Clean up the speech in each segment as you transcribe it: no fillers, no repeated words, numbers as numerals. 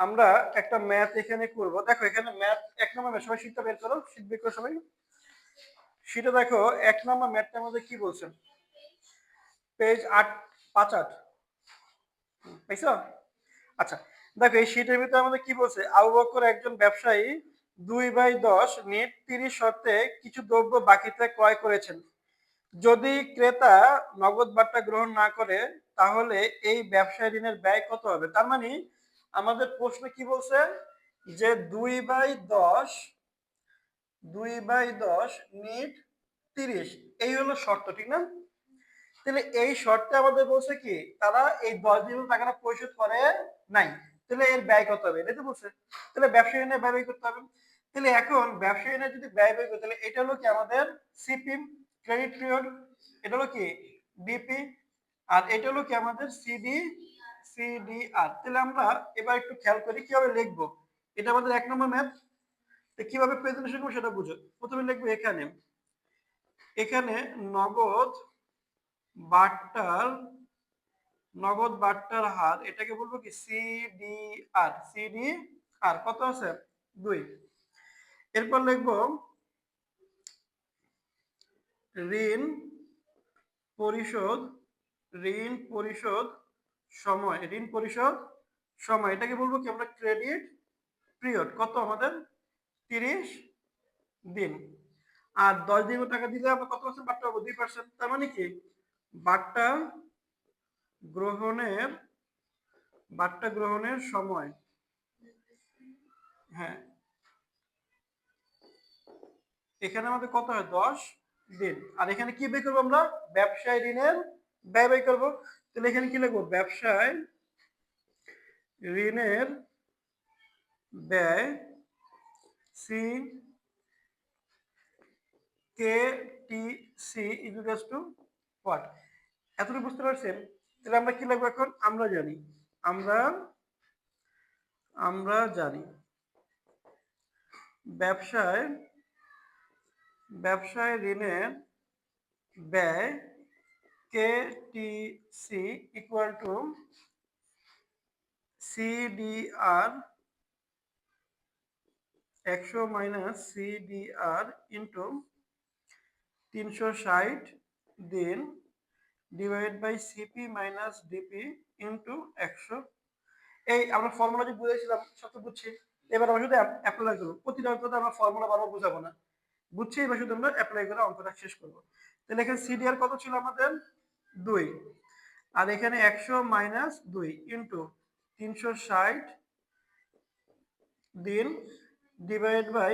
আমরা একটা ম্যাথ এখানে করব। দেখো এখানে ম্যাথ 1 নম্বর ম্যাথ, সবাই শীটটা বের করো, শীট বের করো সবাই। শীটে দেখো 1 নম্বর ম্যাথটার মধ্যে কি বলছে, পেজ 8, 5-8 পাইছো? আচ্ছা, দেখো এই শীটের ভিতরে আমাদের কি বলছে, আবু বকর একজন ব্যবসায়ী 2/10 নেট 30 শর্তে কিছু দ্রব্য বাকিতে ক্রয় করেছেন। যদি ক্রেতা নগদ বার্তা গ্রহণ না করে তাহলে এই ব্যবসায় ঋণের ব্যয় কত হবে? তার মানে আমাদের প্রশ্ন কি বলছে, যে 2/10 নিট 30, এই হলো শর্ত, ঠিক না? তাহলে এই শর্তে আমাদের বলছে কি, তারা এই 10 দিন টাকাটা পরিশোধ করে নাই, তাহলে এর ব্যয় কত হবে, এটাই তো বলছে। তাহলে ব্যবসায়ী ঋণের ব্যয় করতে হবে। তাহলে এখন ব্যবসায়ী ঋণের যদি ব্যয় করতে, তাহলে এটা হলো কি আমাদের সিপি, ক্রেডিট পিরিয়ড, এটা হলো কি ডিপি, আর এটা হলো কি আমাদের সিডিআর। তাহলে আমরা এবার একটু খেয়াল করি কিভাবে লিখবো। এটা আমাদের 1 নম্বর ম্যাথ। কিভাবে প্রেজেন্টেশন করবো সেটা বুঝো। প্রথমে লিখবো এখানে এখানে নগদ বার্তার হার, এটাকে বলবো কি সিডিআর কত আছে 2। এরপর লিখবো ঋণ পরিশোধ সময়, এটাকে বলবো কি আমরা ক্রেডিট পিরিয়ড, কত আমাদের 30 দিন। আর 10 দিন টাকা দিলে আমরা কত পার্সেন্ট বার্তা পাবো, 2%। তার মানে কি বার্তা গ্রহণের সময়, হ্যাঁ এখানে আমাদের কত হয় 10 দিন। আর এখানে কি বের করবো আমরা, ব্যবসায় ঋণের ব্যয় বের করবো। তাহলে এখানে কি লিখবো, ব্যবসায় ঋণের ব্যয় C K T C equals to what. এতটুকু বুঝতে পারছেন? তাহলে আমরা কি লিখবো এখন, আমরা জানি ব্যবসায় ঋণের ব্যয় K T C equal to CDR 100 minus CDR into 360 দিন divide by CP minus DP into 100। এই আমরা ফর্মুলা যে বুঝেছিলাম সব তো বুঝছি, এবার আমরা শুধু অ্যাপ্লাই করবো। প্রতিটা অঙ্কতে আমরা ফর্মুলা বারবার বুঝাবো না, বুঝছি, এবার শুধু আমরা অ্যাপ্লাই করে অঙ্কটা শেষ করবো। তাহলে এখানে সিডিআর কত ছিল আমাদের 2, আর এখানে 100 মাইনাস 2 ইন্টু 360 দিন ডিভাইড বাই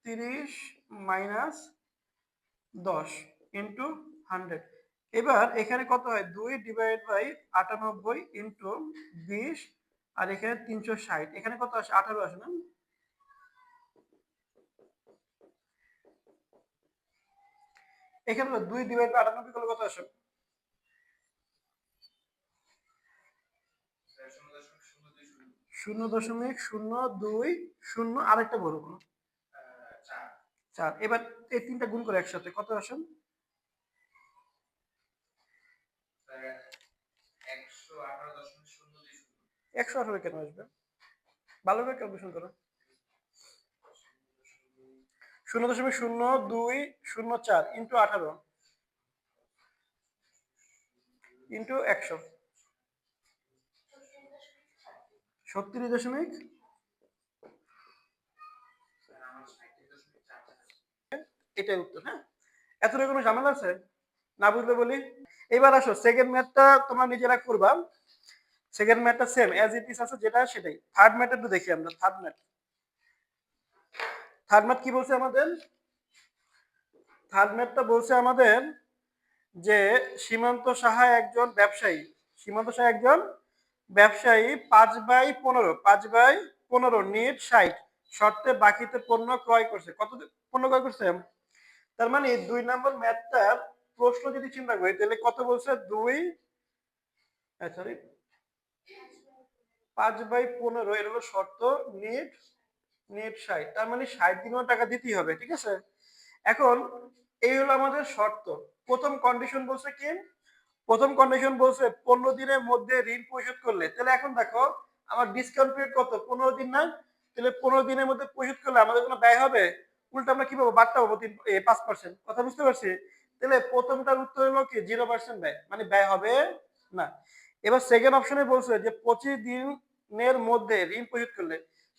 30 মাইনাস 10 ইন্টু 100। এবার এখানে কত হয়, 2 ডিভাইড বাই 98 ইন্টু 20, আর এখানে 360, এখানে কত আসে 18 আসে না? এখানে 2 ডিভাইড বাই 98 করলে কত আসে? 0.020, আরেকটা বলবো 4। এবার এই তিনটা গুণ করে একসাথে কত আসে? 118 কেন আসবে, ভালো করে ক্যালকুলেশন করো। 0.0204 ইন্টু 18 ইন্টু 100, 36 এটাই উত্তর। হ্যাঁ, এতটা কোনো ঝামেলা আছে? না বুঝলে বলি। এবার আসো সেকেন্ড ম্যাথটা তোমরা নিজেরা করবা। সেকেন্ড ম্যাথটা সেম অ্যাজ ইট ইজ আছে যেটা সেটাই। থার্ড ম্যাথটা একটু দেখি আমরা। থার্ড ম্যাথ কি বলছে আমাদের? থার্ড ম্যাথটা বলছে আমাদের যে সীমান্ত সাহা একজন ব্যবসায়ী 5/15 নেট 60 শর্তে বাকিতে পণ্য ক্রয় করছে। কত পণ্য ক্রয় করছে? তার মানে 2 নম্বর ম্যাথটার প্রশ্ন যদি চিন্তা করি তাহলে কত বলছে, 5/15 এর হলো শর্ত, নেট 60, তার মানে 60 দিনও টাকা দিতেই হবে, ঠিক আছে? এখন এই হলো আমাদের শর্ত। প্রথম কন্ডিশন বলছে 15 দিনের মধ্যে ঋণ পরিশোধ করলে। তাহলে এখন দেখো আমার ডিসকাউন্ট পিরিয়ড কত 15 দিন না, তাহলে 15 দিনের মধ্যে পরিশোধ করলে আমাদের কোনো ব্যয় হবে? উল্টো আমরা কি পাবো? বাড়তে পাবো 5%। কথা বুঝতে পারছি? তাহলে প্রথমটার উত্তর হলো কি 0% ব্যয়, মানে ব্যয় হবে না। এবার সেকেন্ড অপশনে বলছে যে 25 দিনের মধ্যে ঋণ পরিশোধ করলে,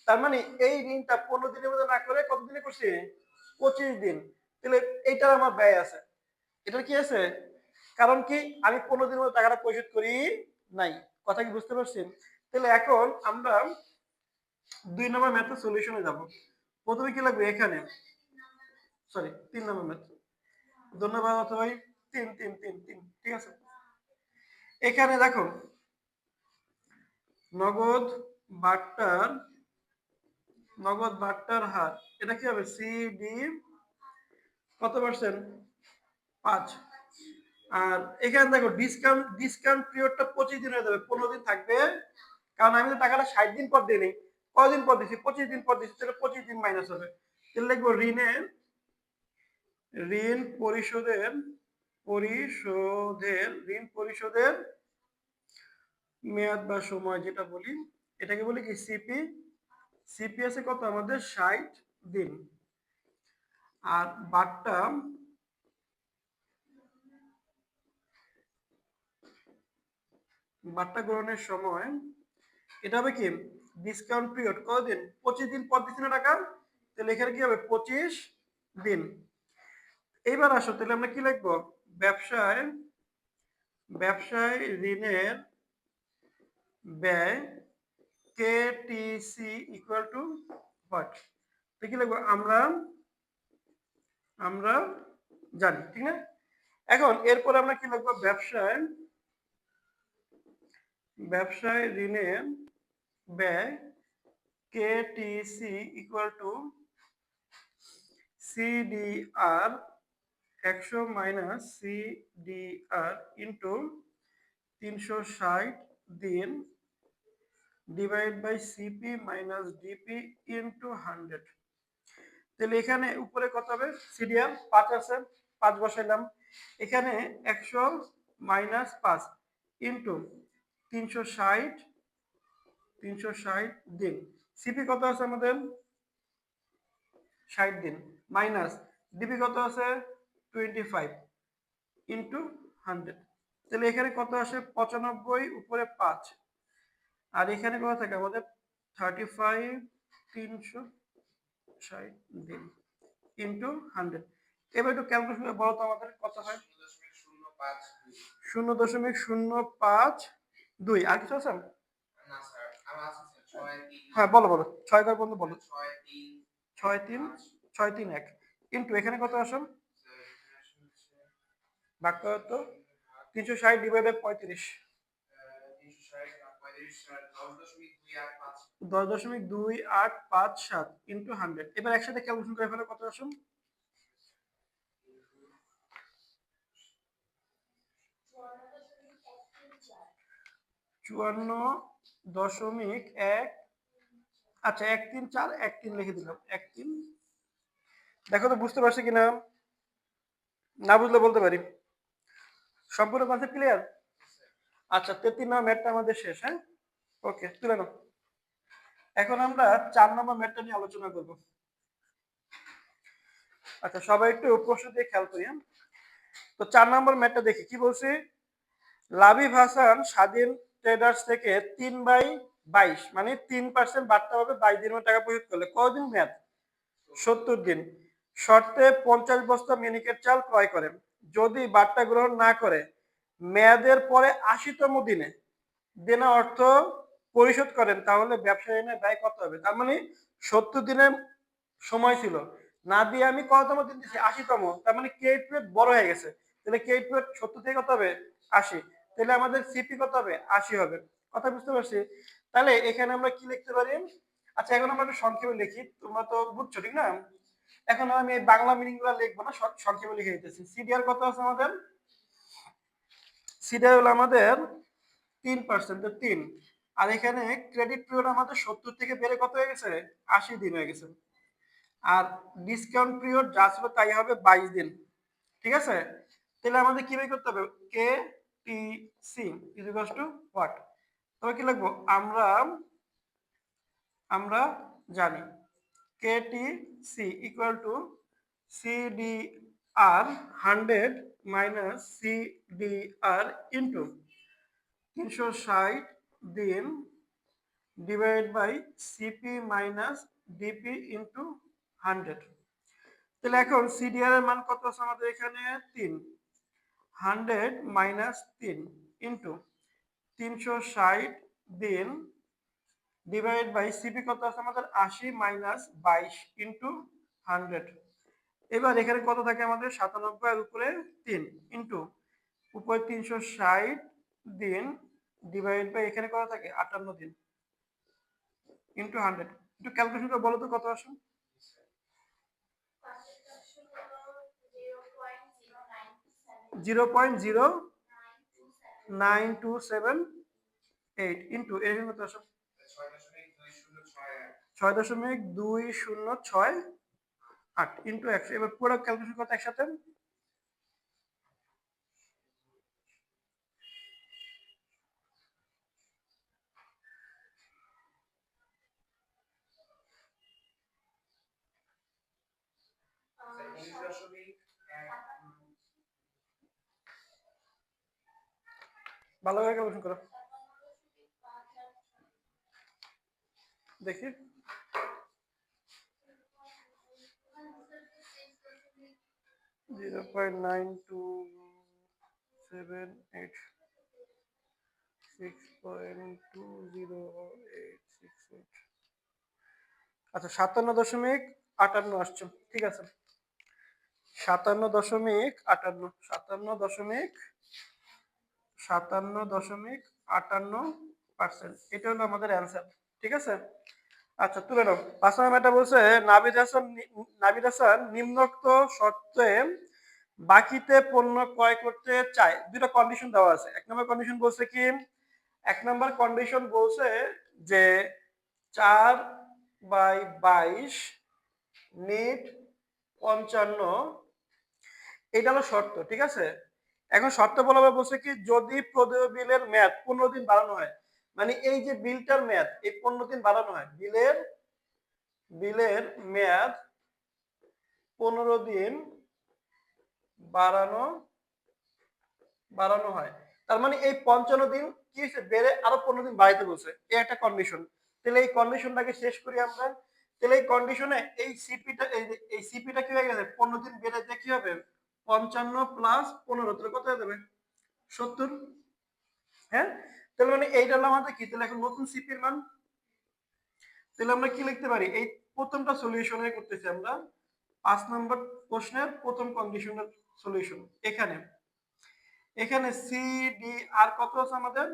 তার মানে এই ঋণটা 15 দিনের মধ্যে না করে কত দিনে করছি? 25 দিন। তাহলে এইটার আমার ব্যয় আছে, এটার কি আছে? কারণ কি আমি 15 দিনের মধ্যে টাকাটা পরিশোধ করি নাই। কথা কি বুঝতে পারছেন? তাহলে এখন আমরা 2 নম্বর ম্যাথের সলিউশনে যাব। প্রথমে কি লাগবে এখানে, সরি 3 নম্বর ম্যাথ, ধন্যবাদ অথবা ভাই, 3 ঠিক আছে। এখানে দেখো নগদ বাট্টার হার, এটা কি হবে? সিডি কত পার্সেন্ট? 5। আর এখানে দেখো ডিসকাউন্ট পিরিয়ডটা 25 দিন হয়ে যাবে, 15 দিন থাকবে, কারণ আমি তো টাকাটা 60 দিন পর দিই, কয়দিন পর দিচ্ছি? 25 দিন পর দিচ্ছি, তাহলে 25 দিন মাইনাস হবে। তাহলে লিখবো ঋণ পরিশোধের মেয়াদ বা সময় যেটা বলি, এটাকে বলি কি সিপি আছে কত আমাদের? 60 দিন। আর বাট্টা গ্রহণের সময় এটা হবে কি ডিসকাউন্ট পিরিয়ড কতদিন? 25 দিন পর দিচ্ছি না টাকা, তাহলে এখানে কি হবে? 25 দিন। এইবার আসো, তাহলে আমরা কি লিখবো? ব্যবসায় ঋণের ব্যয় কেটিসি ইকুয়াল টু হোয়াট? তো কি লিখবো? আমরা জানি, ঠিক না? এখন এরপরে আমরা কি লিখবো? ব্যবসায় ঋণের ব্যয় KTC equal to CDR 100 minus CDR into 360 দিন divide by CP minus DP into 100। তাহলে এখানে উপরে কত হবে? সিডিআর 5 আছে, 5 বসাইলাম। এখানে 100 মাইনাস 5 ইন্টু 360 দিন। সিপি কত আছে আমাদের? 60 দিন মাইনাস ডিপি কত আছে? 25 ইন্টু 100। তাহলে এখানে কত আসে? 95 উপরে 5, আর এখানে কত থাকে আমাদের? 35 360 দিন ইন্টু 100। এবার একটু ক্যালকুলেশন করে বলো তো আমাদের কত হয়? 0.052। আর কিছু আছে? হ্যাঁ বলো 6 কয় পর্যন্ত বলো। 631 ইন্টু এখানে কত আসে? ভাগ করো তো 360 ডিভাইডেড 35, 10.2857 ইন্টু 100। এবার একসাথে ক্যালকুলেশন করে ফেলে কত আসে? 54.1। আচ্ছা 134 13 লিখে দিলাম 13। দেখো তো বুঝতে পারছি কিনা, না বুঝলে বলতে পারি। সম্পূর্ণ কনসেপ্ট ক্লিয়ার? আচ্ছা 33 নম্বর ম্যাথটা আমাদের শেষ। হ্যাঁ ওকে, তুলে নাও। এখন আমরা 4 নম্বর ম্যাথটা নিয়ে আলোচনা করব। আচ্ছা সবাই একটু প্রশ্ন দিয়ে খেয়াল করি। তো 4 নম্বর ম্যাথটা দেখি কি বলছি। লাবিব হাসান স্বাধীন ট্রেডার্স থেকে 3/22 মানে 3% বাড়তে হবে 22 দিনের টাকা পরিশোধ করলে কতদিন মেয়াদ? 70 দিন। শর্তে 50 বস্তা মিনিকেট চাল ক্রয় করেন। যদি বার্তা গ্রহণ না করে মেয়াদের পরে 80তম দিনে দেনা অর্থ পরিশোধ করেন, তাহলে ব্যবসায়ী ঋণের ব্যয় কত হবে? তার মানে 70 দিনের সময় ছিল, না দিয়ে আমি কততম দিন দিচ্ছি? 80তম। তার মানে ক্রেডিট পিরিয়ড বড় হয়ে গেছে। তাহলে ক্রেডিট পিরিয়ড 70 থেকে কত হবে? 80। তাহলে আমাদের সিপি কত হবে? 80 হবে। কথা বুঝতে পারছি? তাহলে এখানে আমরা কি লিখতে পারি? আচ্ছা এখন আমরা একটু সংক্ষেপে লিখি, তোমরা তো বুঝছো ঠিক না? এখন আমি এই বাংলা মিনিং গুলো লিখবো না, সংক্ষেপে লিখে দিতেছি। সিডিআর কত আছে আমাদের? সিডিআর হলো আমাদের 3%, 3। আর এখানে ক্রেডিট পিরিয়ড আমাদের 70 থেকে বেড়ে কত হয়ে গেছে? 80 দিন হয়ে গেছে। আর ডিসকাউন্ট পিরিয়ড যা ছিল তাই হবে 22 দিন। ঠিক আছে? তাহলে আমাদের কি বের করতে হবে? K T C is equals to what? তবে কি লিখবো আমরা? আমরা জানি KTC equal to CDR 100 minus CDR into 360 দিন divide by CP minus DP into 100। তাহলে এখন সিডিআর এর মান কত আছে আমাদের এখানে 3, 100 মাইনাস 3 ইন্টু 360 দিন ডিভাইড বাই সিপি কত আছে আমাদের 80 মাইনাস 22 ইন্টু 100। এবার এখানে কত থাকে আমাদের 97 এর উপরে 3 ইন্টু উপরে 360 দিন ডিভাইড বাই এখানে কত থাকে 58 দিন ইন্টু 100। একটু ক্যালকুলেশন করে বলো তো কত আসে। 0.09278 ইন্টু এর কত আসে 6.2068 ইন্টু 100। এবার পুরো ক্যালকুলেশন করতে একসাথে ভালো করে ক্যালকুলেশন করো দেখি। 0.9278 6.20868। আচ্ছা 57.58 আসছে, ঠিক আছে। 57.58% এটা হলো আমাদের অ্যান্সার, ঠিক আছে। আচ্ছা তুলে নাও। 5 নম্বর এটা বলছে নাবিদ হাসান নিম্নোক্ত শর্তে বাকিতে পণ্য ক্রয় করতে চায়। দুটো কন্ডিশন দেওয়া আছে। এক নম্বর কন্ডিশন বলছে কি, এক নম্বর কন্ডিশন বলছে যে 4/22 নিট 55, এটা হলো শর্ত, ঠিক আছে। এখন শর্ত বলা বলছে কি, যদি প্রদেয় বিলের মেয়াদ 15 দিন বাড়ানো হয়, মানে এই যে বিলটার মেয়াদ এই 15 দিন বাড়ানো হয়, বিলের মেয়াদ 15 দিন বাড়ানো হয়, তার মানে এই 55 দিন কি হয়েছে, বেড়ে আরো 15 দিন বাড়াইতে বলছে, এই একটা কন্ডিশন। তাহলে এই কন্ডিশনটাকে শেষ করি আমরা। তাহলে এই কন্ডিশনে এই সিপিটা কি হয়ে গেছে, 15 দিন বেড়ে কি হবে, 55 প্লাস 15, তাহলে কত হয়ে যাবে 70। হ্যাঁ, তাহলে মানে এইটা হলো আমাদের কি, তাহলে এখন নতুন সিপির মান। তাহলে আমরা কি লিখতে পারি, এই প্রথমটা সলিউশনে করতেছি আমরা 5 নম্বর প্রশ্নের প্রথম কন্ডিশনের সলিউশন। এখানে সি ডি আর কত আছে আমাদের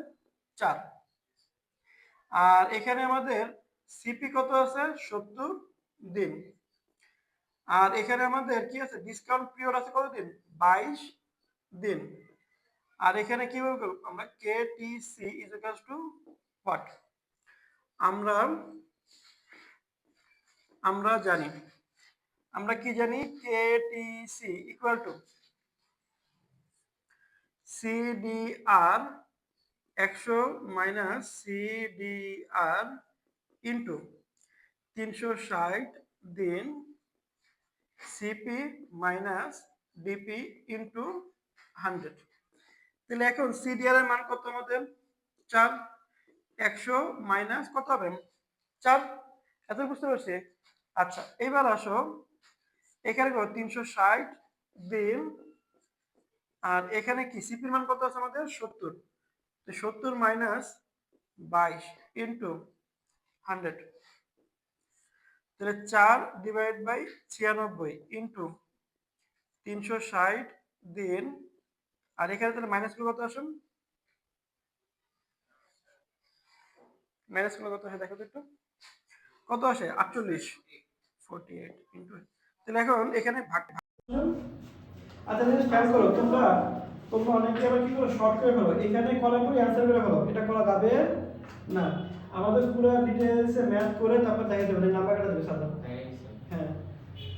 4, আর এখানে আমাদের সিপি কত আছে 70 দিন, আর এখানে আমাদের কি আছে ডিসকাউন্ট পিরিয়ড আছে কত দিন 22 দিন, আর এখানে কি বলবো আমরা KTC is equals to what, আমরা জানি, আমরা কি জানি, KTC equal to CDR 100 minus CDR into 360 দিন সিপি মাইনাস ডিপি ইন্টু 100। তাহলে এখন সিডিআর এর মান কত আমাদের 4, 100 মাইনাস কত হবে 4, এত বুঝতে পারছি। আচ্ছা এবার আসো এখানে 360 দিন, আর এখানে কি সিপির মান কত আছে আমাদের 70, 70 মাইনাস 22 ইন্টু 100, তাহলে 4/96 ইন্টু 360 দিন, আর এখানে তাহলে মাইনাস কত আসুন, মাইনাস কত আসে দেখো তো একটু, কত আসে 48, 48 ইন্টু, তাহলে এখন এখানে ভাগ। আচ্ছা জিনিস খেয়াল করো, তোমরা অনেকে আবার কি করো শর্ট করে ফেলো, এখানে করার পরে অ্যানসার করে ফেলো, এটা করা যাবে না। আমাদের পুরো ডিটেইলসে ম্যাথ করে তারপর দেখাতে হবে, নাম্বার কাটা দেবে সাদা। হ্যাঁ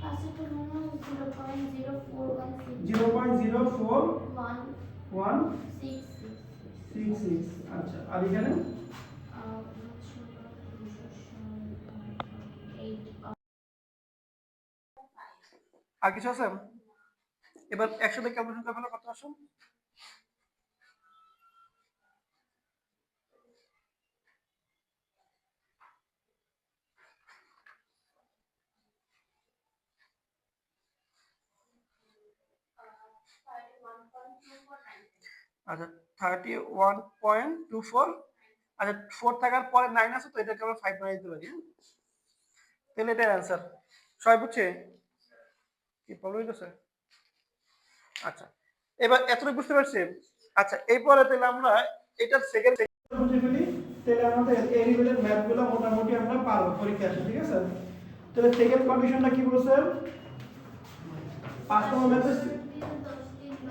পাশে তো মনে হয় 0.041166। আচ্ছা আর এখানে আর কিছু আছে? এবার একসাথে ক্যালকুলেশন করে ফেলো, কত আসুন? আচ্ছা, 31.24। আচ্ছা, 4 থাকার পরে 9 আছে, তো এটাকে আমরা 5 বানিয়ে দিতে পারি, হ্যাঁ? তাহলে এটার অ্যান্সার সবাই বুঝছে? কি প্রবলেম হইতেছে? আচ্ছা, এবার এতটুকু বুঝতে পারছি। আচ্ছা, এরপরে তাহলে আমরা এটার সেকেন্ড বুঝে ফেলি, তাহলে আমাদের এই লেভেলের ম্যাথগুলো মোটামুটি আমরা পারবো পরীক্ষা আসে, ঠিক আছে? তাহলে সেকেন্ড কন্ডিশনটা কি বলছে? 5 নম্বর ম্যাথের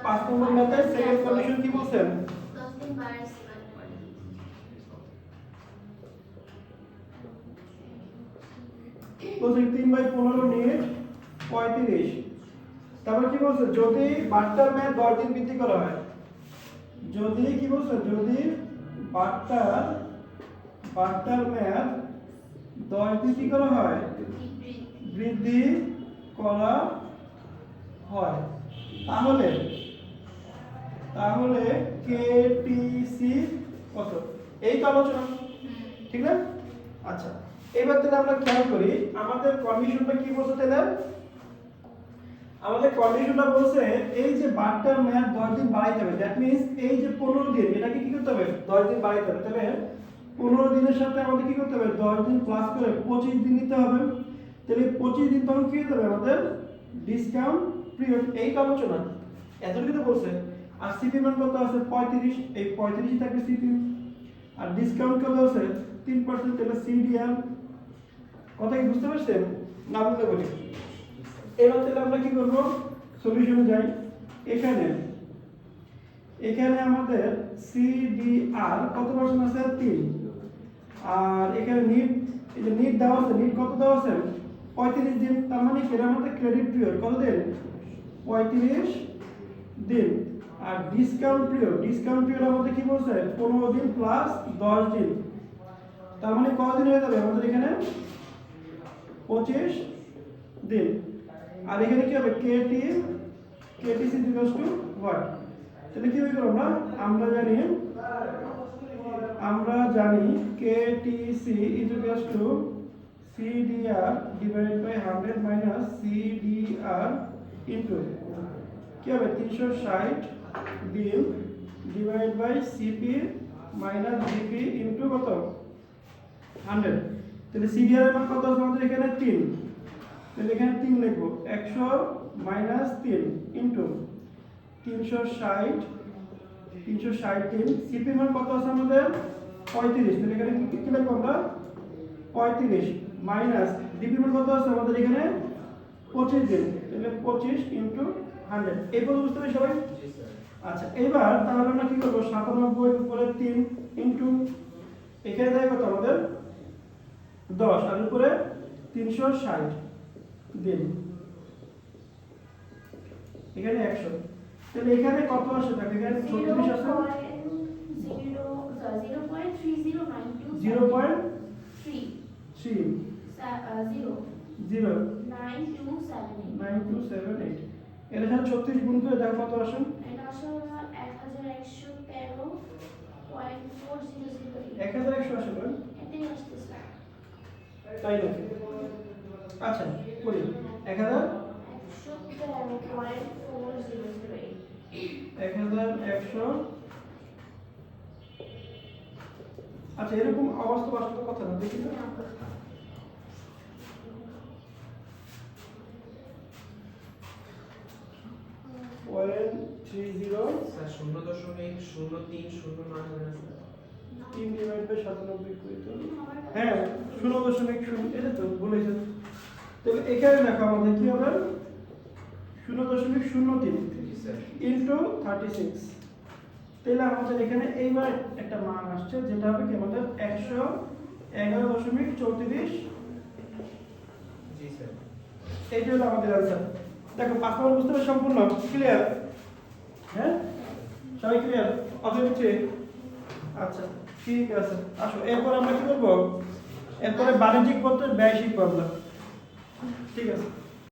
5 নম্বর ম্যাথের সেকেন্ড কন্ডিশন কি বলছেন? 10 দিন বাইরে সিলেক্ট করে বলছে 3/15 নিয়ে 35। তারপর কি বলছে? যদি বাট্টার ম্যাথ 10 দিন বৃদ্ধি করা হয়, যদি কি বলছে? যদি বাট্টার ম্যাথ 10 বৃদ্ধি করা হয়, বৃদ্ধি করা হয়, তাহলে কেটিসি কত? এই তো আলোচনা, ঠিক না? আচ্ছা, এবার তাহলে আমরা খেয়াল করি আমাদের কন্ডিশনটা কি বলছে তাহলে? আমাদের কন্ডিশনটা বলছে এই যে বাট্টার মেয়াদ 10 দিন বাড়াইতে হবে, দ্যাট মিন্স এই যে 15 দিন, এটাকে কি করতে হবে? 10 দিন বাড়াইতে হবে। তাহলে 15 দিনের সাথে আমাদের কি করতে হবে? 10 দিন প্লাস করে 25 দিন নিতে হবে। তাহলে 25 দিন তখন কি হতে হবে? আমাদের ডিসকাউন্ট পিরিয়ড। এই তো আলোচনা, এতটুকু তো বলছে। আর সিপি মান কত আছে? 35। এই 35 থাকবে সিপি, আর ডিসকাউন্ট কত আছে? 3%। তাহলে সিডিএম। কথা কি বুঝতে পারছেন? না বুঝতে বলি। এবার তাহলে আমরা কি করব? সলিউশনে যাই। এখানে আমাদের সিডিআর কত পার্সেন্ট আছে? 3। আর এখানে নিট, এই যে নিট দেওয়া আছে, নিট কত দেওয়া আছে? 35 দিন। তার মানে কি আমাদের ক্রেডিট পিরিয়ড কত দিন? 35 দিন। আর ডিসকাউন্ট পিরিয়ড আমাদের কি বলছে? 15 দিন প্লাস 10 দিন। তার মানে কতদিন হয়ে যাবে আমাদের এখানে? 25 দিন। আর এখানে কি হবে? KTC equals to what? তাহলে কি হবে? আমরা জানি KTC equals to CDR divided by 100 minus CDR into কি হবে? 360 দিন divide by CP minus GP into কত? 100। তাহলে সিডিআর এর মান কত আছে আমাদের এখানে? 3। তাহলে এখানে 3 লিখবো। 100 মাইনাস 3 ইনটু 360 দিন। সিপি মান কত আছে আমাদের? 35। তাহলে এখানে কি লিখবো আমরা? 35 মাইনাস ডিপি মান কত আছে আমাদের এখানে? 25 দিন। তাহলে 25 ইনটু 100। এই পর্যন্ত বুঝতে পারি সবাই? আচ্ছা, এবার তাহলে আমরা কি করব? 97 এর উপরে 3 ইনটু এখানে দেয় কত আমাদের? 10, আর উপরে 360 দিন, এখানে 100। তাহলে এখানে কত আসে? দেখো এখানে 36 আসে। 0.9278। এর সাথে 36 গুণ করে দেখো কত আসে? 1100 আসে না? তাই না? আচ্ছা, বলি 1100। আচ্ছা, এরকম অবাস্তব আসলে কথা না, দেখি না। পয়েন্ট 30 স্যার 0.0309 হবে না স্যার? 3 ডিভাইড বাই 97 করি তো। হ্যাঁ, 0.0 এটা তো বলেছেন। তাহলে এখানে দেখো আমাদের কি হবে? 0.03 জি স্যার। ইনটু 36। তাহলে আমাদের এখানে এইবার একটা মান আসছে, যেটা হবে কি আমাদের 111.34। জি স্যার। এইটা হলো আমাদের आंसर। দেখো 5 নম্বর বুঝতে পারছো? সম্পূর্ণ ক্লিয়ার? হ্যাঁ, সবাই ক্লিয়ার? অতএব হচ্ছে। আচ্ছা, ঠিক আছে, আসো এরপর আমরা কি করব? এরপরে বাণিজ্যিক পত্রের ব্যয় শিখব আমরা, ঠিক আছে?